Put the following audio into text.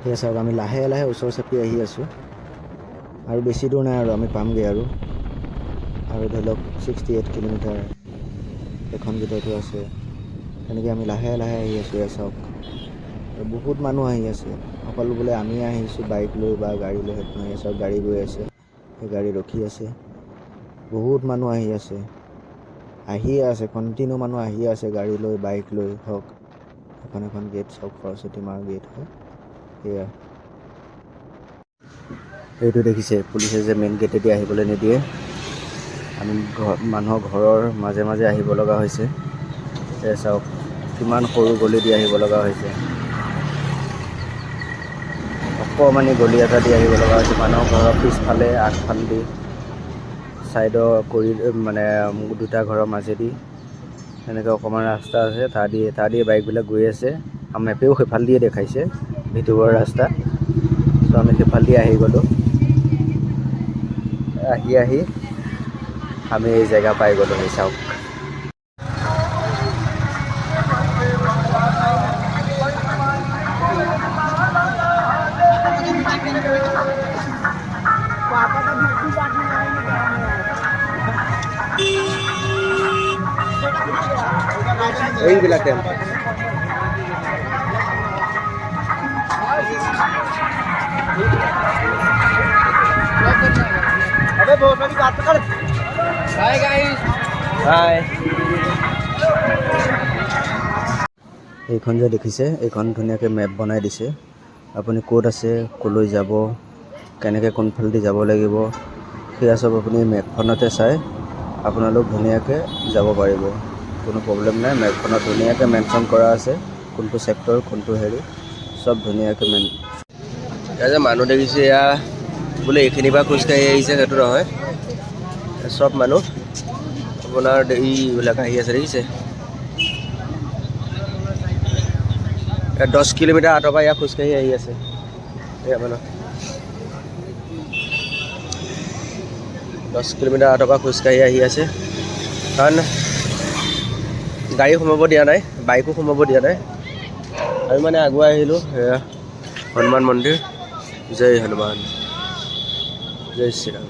সেয়া চাওক আমি লাহে লাহে ওচৰ চাপি আহি আছোঁ আৰু বেছি দূৰ নাই আৰু আমি পামগৈ আৰু ধৰি লওক 68 কিলোমিটাৰ এখন ভিতৰতো আছে তেনেকৈ আমি লাহে লাহে আহি আছোঁ এয়া চাওক আৰু বহুত মানুহ আহি আছে অকল বোলে আমি আহিছোঁ বাইক লৈ বা গাড়ী লৈ সেইটো নহয় চাওক গাড়ী গৈ আছে সেই গাড়ী ৰখি আছে বহুত মানুহ আহি আছে আহিয়ে আছে কণ্টিনিউ মানুহ আহিয়ে আছে গাড়ী লৈ বাইক লৈ হওক এখন গেট চাওক সৰস্বতী মাৰ গেট হয় সেয়া এইটো দেখিছে পুলিচে যে মেইন গেটেদি আহিবলৈ নিদিয়ে আমি মানুহৰ ঘৰৰ মাজে মাজে আহিব লগা হৈছে এয়া চাওক কিমান সৰু গলি দি আহিব লগা হৈছে অকণমানি গলি এটা দি আহিব লগা হৈছে মানুহৰ ঘৰৰ পিছফালে আগফালেদি ছাইডৰ কৰি মানে দুটা ঘৰৰ মাজেদি এনেকৈ অকণমান ৰাস্তা আছে তাৰ দিয়ে বাইকবিলাক গৈ আছে আৰু মেপেও সেইফাল দিয়ে দেখাইছে ভিতৰুৱা ৰাস্তা চ' আমি সেইফাল দি আহি গ'লোঁ আহি আমি এই জেগা পাই গ'লোঁ সেই চাওক এইবিলাক টেম্প अबे बहुत बड़ी बात कर हाय गाइस हाय এইখন যে দেখিছে এইখন ধুনীয়াকৈ মেপ বনাই দিছে আপুনি ক'ত আছে ক'লৈ যাব কেনেকৈ কোনফালেদি যাব লাগিব সেয়া চব আপুনি মেপখনতে চাই আপোনালোক ধুনীয়াকৈ যাব পাৰিব কোনো প্ৰব্লেম নাই মেপখনত ধুনীয়াকৈ মেনশ্যন কৰা আছে কোনটো ছেক্টৰ কোনটো হেৰি চব ধুনীয়াকৈ এয়া যে মানুহ দেখিছে এয়া বোলে এইখিনিৰ পৰা খোজকাঢ়ি আহিছে সেইটো নহয় চব মানুহ আপোনাৰ এইবিলাক আহি আছে দেখিছে 10 কিলোমিটাৰ আঁতৰ পৰা ইয়াত খোজকাঢ়ি আহি আছে এয়া মানুহ 10 কিলোমিটাৰ আঁতৰ পৰা খোজকাঢ়ি আহি আছে কাৰণ গাড়ী সোমাব দিয়া নাই বাইকো সোমাব দিয়া নাই আমি মানে আগুৱাই আহিলোঁ এয়া হনুমান মন্দিৰ জয় হনুমান जय श्री राम